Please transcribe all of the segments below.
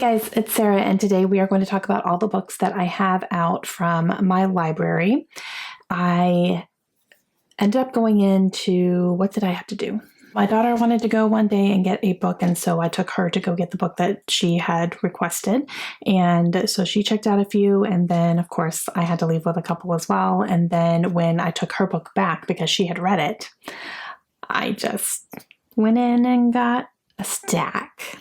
Guys, it's Sarah, and today we are going to talk about all the books that I have out from my library. I ended up going into, what did I have to do? My daughter wanted to go one day and get a book, and so I took her to go get the book that she had requested. And so she checked out a few, and then, of course, I had to leave with a couple as well. And then when I took her book back because she had read it, I just went in and got a stack.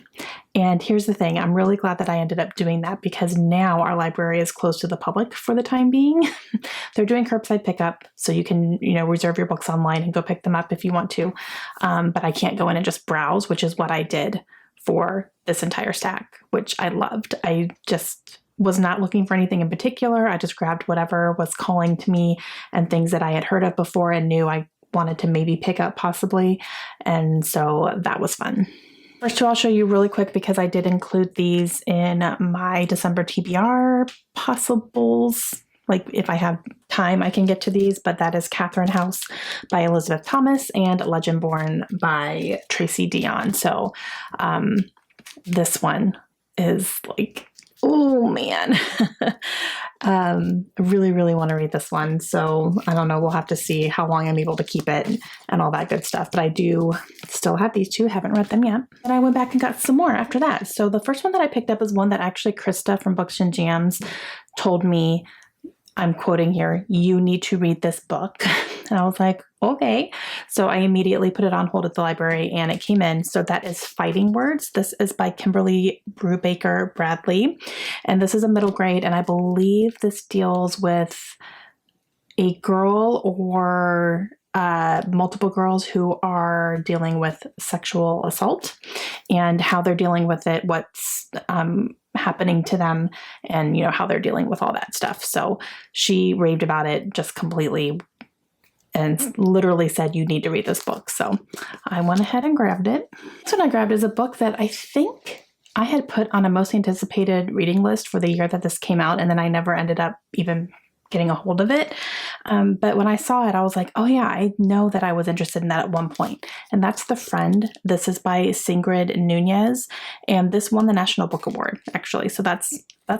And here's the thing, I'm really glad that I ended up doing that because now our library is closed to the public for the time being. They're doing curbside pickup, so you can, reserve your books online and go pick them up if you want to. But I can't go in and just browse, which is what I did for this entire stack, which I loved. I just was not looking for anything in particular. I just grabbed whatever was calling to me and things that I had heard of before and knew I wanted to maybe pick up possibly. And so that was fun. First two I'll show you really quick because I did include these in my December TBR possibles. Like if I have time, I can get to these, but that is Katherine House by Elizabeth Thomas and Legendborn by Tracy Dion. So this one is like, oh man. I really, really want to read this one. So I don't know. We'll have to see how long I'm able to keep it and all that good stuff. But I do still have these two. Haven't read them yet. And I went back and got some more after that. So the first one that I picked up is one that actually Krista from Books and Jams told me, I'm quoting here, "You need to read this book." And I was like, okay. So I immediately put it on hold at the library and it came in. So that is Fighting Words. This is by Kimberly Brubaker Bradley. And this is a middle grade. And I believe this deals with a girl or multiple girls who are dealing with sexual assault and how they're dealing with it, what's happening to them, and how they're dealing with all that stuff. So she raved about it just completely and literally said, you need to read this book. So I went ahead and grabbed it. This one I grabbed is a book that I think I had put on a most anticipated reading list for the year that this came out, and then I never ended up even getting a hold of it. But when I saw it, I was like, oh yeah, I know that I was interested in that at one point. And that's The Friend. This is by Sigrid Nunez. And this won the National Book Award, actually. So that's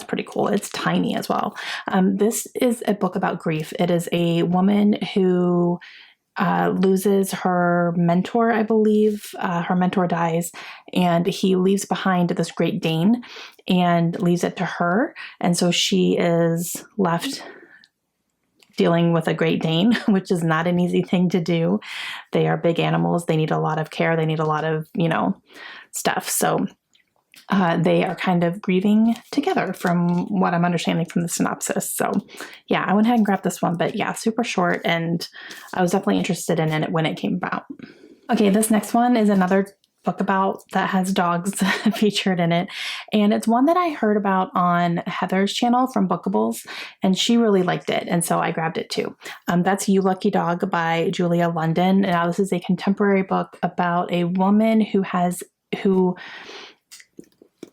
pretty cool. It's tiny as well. This is a book about grief. It is a woman who loses her mentor, I believe. Her mentor dies, and he leaves behind this Great Dane and leaves it to her. And so she is left dealing with a Great Dane, which is not an easy thing to do. They are big animals. They need a lot of care. They need a lot of, stuff. So they are kind of grieving together from what I'm understanding from the synopsis. So yeah, I went ahead and grabbed this one, but yeah, super short. And I was definitely interested in it when it came about. Okay, this next one is another book that has dogs featured in it. And it's one that I heard about on Heather's channel from Bookables, and she really liked it. And so I grabbed it too. That's You Lucky Dog by Julia London. And now this is a contemporary book about a woman who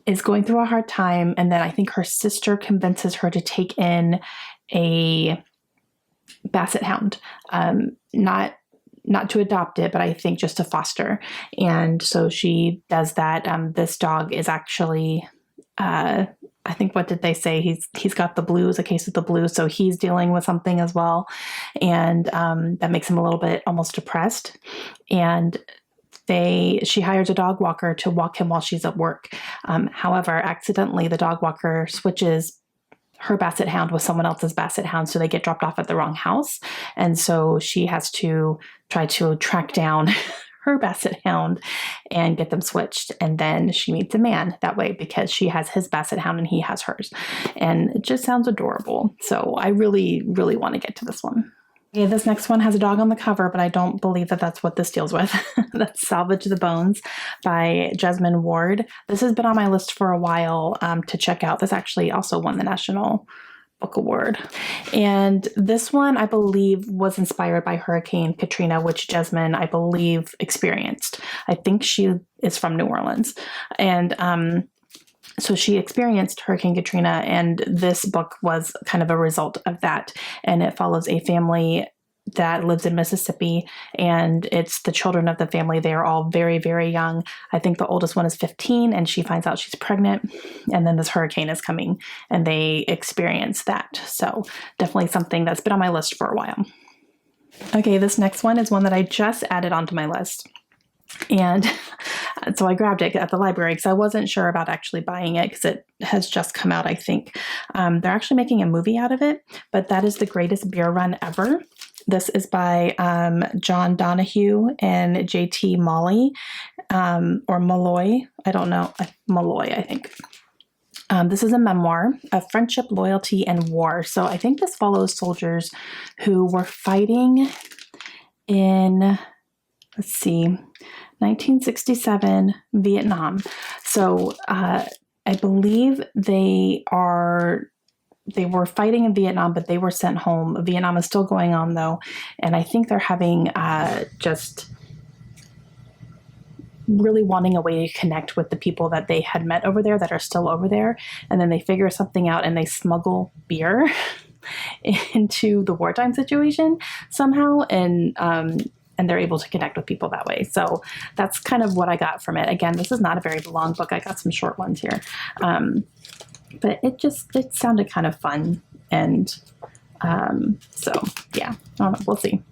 is going through a hard time. And then I think her sister convinces her to take in a basset hound, not to adopt it, but I think just to foster. And so she does that. This dog is actually, I think, what did they say? He's got the blues, a case of the blues. So he's dealing with something as well. And that makes him a little bit almost depressed. And she hires a dog walker to walk him while she's at work. However, accidentally, the dog walker switches her basset hound with someone else's basset hound, so they get dropped off at the wrong house. And so she has to try to track down her basset hound and get them switched. And then she meets a man that way because she has his basset hound and he has hers. And it just sounds adorable. So I really, really want to get to this one. Okay, this next one has a dog on the cover, but I don't believe that that's what this deals with. That's Salvage the Bones by Jesmyn Ward. This has been on my list for a while to check out. This actually also won the National Book Award. And this one, I believe, was inspired by Hurricane Katrina, which Jesmyn, I believe, experienced. I think she is from New Orleans. And so she experienced Hurricane Katrina, and this book was kind of a result of that. And it follows a family that lives in Mississippi, and it's the children of the family. They are all very, very young. I think the oldest one is 15, and she finds out she's pregnant, and then this hurricane is coming, and they experience that. So definitely something that's been on my list for a while. Okay, this next one is one that I just added onto my list. And so I grabbed it at the library because I wasn't sure about actually buying it because it has just come out, I think. They're actually making a movie out of it, but that is The Greatest Beer Run Ever. This is by John Donahue and J.T. Molly, or Malloy. I don't know. Malloy, I think. This is a memoir of friendship, loyalty, and war. So I think this follows soldiers who were fighting in, let's see, 1967 Vietnam. So I believe they were fighting in Vietnam, but they were sent home. Vietnam is still going on though. And I think they're having just really wanting a way to connect with the people that they had met over there that are still over there. And then they figure something out and they smuggle beer into the wartime situation somehow. And they're able to connect with people that way. So that's kind of what I got from it. Again, this is not a very long book. I got some short ones here. But it sounded kind of fun. And so yeah, I don't know, we'll see.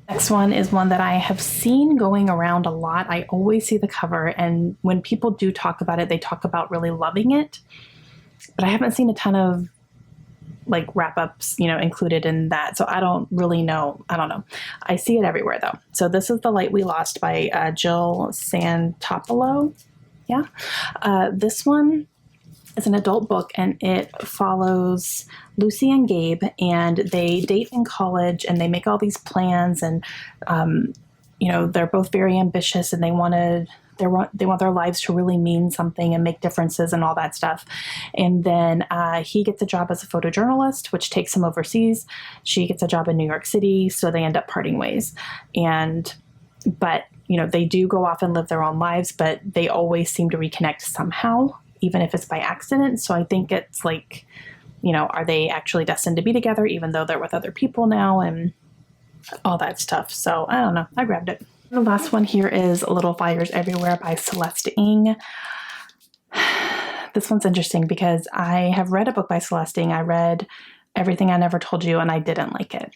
Next one is one that I have seen going around a lot. I always see the cover, and when people do talk about it, they talk about really loving it. But I haven't seen a ton of like wrap-ups, included in that. So I don't really know. I don't know. I see it everywhere though. So this is The Light We Lost by Jill Santopolo. Yeah. This one is an adult book, and it follows Lucy and Gabe, and they date in college, and they make all these plans, and they're both very ambitious, and they want their lives to really mean something and make differences and all that stuff. And then he gets a job as a photojournalist, which takes him overseas. She gets a job in New York City, so they end up parting ways. But they do go off and live their own lives, but they always seem to reconnect somehow, even if it's by accident. So I think it's like, are they actually destined to be together even though they're with other people now and all that stuff. So I don't know. I grabbed it. The last one here is Little Fires Everywhere by Celeste Ng. This one's interesting because I have read a book by Celeste Ng. I read Everything I Never Told You, and I didn't like it.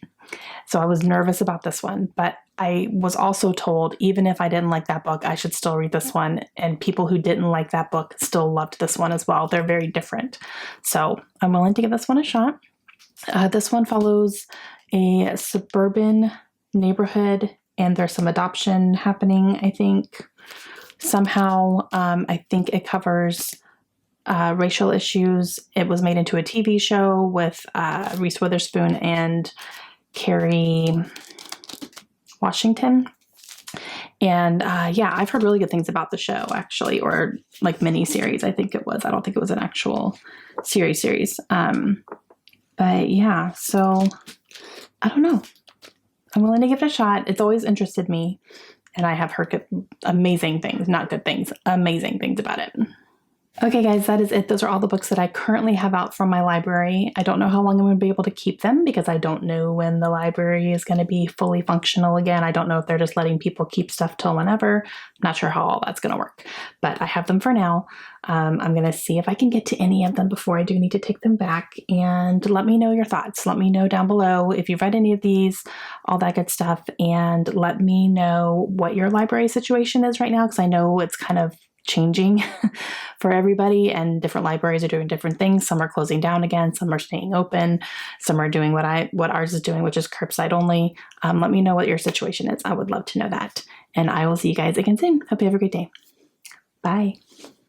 So I was nervous about this one, but I was also told even if I didn't like that book, I should still read this one. And people who didn't like that book still loved this one as well. They're very different. So I'm willing to give this one a shot. This one follows a suburban neighborhood, and there's some adoption happening, I think. Somehow, I think it covers racial issues. It was made into a TV show with Reese Witherspoon and Kerry Washington. And I've heard really good things about the show, actually, or like mini series, I think it was. I don't think it was an actual series. But yeah, so I don't know. I'm willing to give it a shot. It's always interested me, and I have heard amazing things, not good things, amazing things about it. Okay, guys, that is it. Those are all the books that I currently have out from my library. I don't know how long I'm going to be able to keep them because I don't know when the library is going to be fully functional again. I don't know if they're just letting people keep stuff till whenever. I'm not sure how all that's going to work, but I have them for now. I'm going to see if I can get to any of them before I do need to take them back, and let me know your thoughts. Let me know down below if you've read any of these, all that good stuff, and let me know what your library situation is right now because I know it's kind of changing for everybody, and different libraries are doing different things. Some are closing down again, some are staying open, some are doing what ours is doing, which is curbside only. Let me know what your situation is. I would love to know that. And I will see you guys again soon. Hope you have a great day. Bye.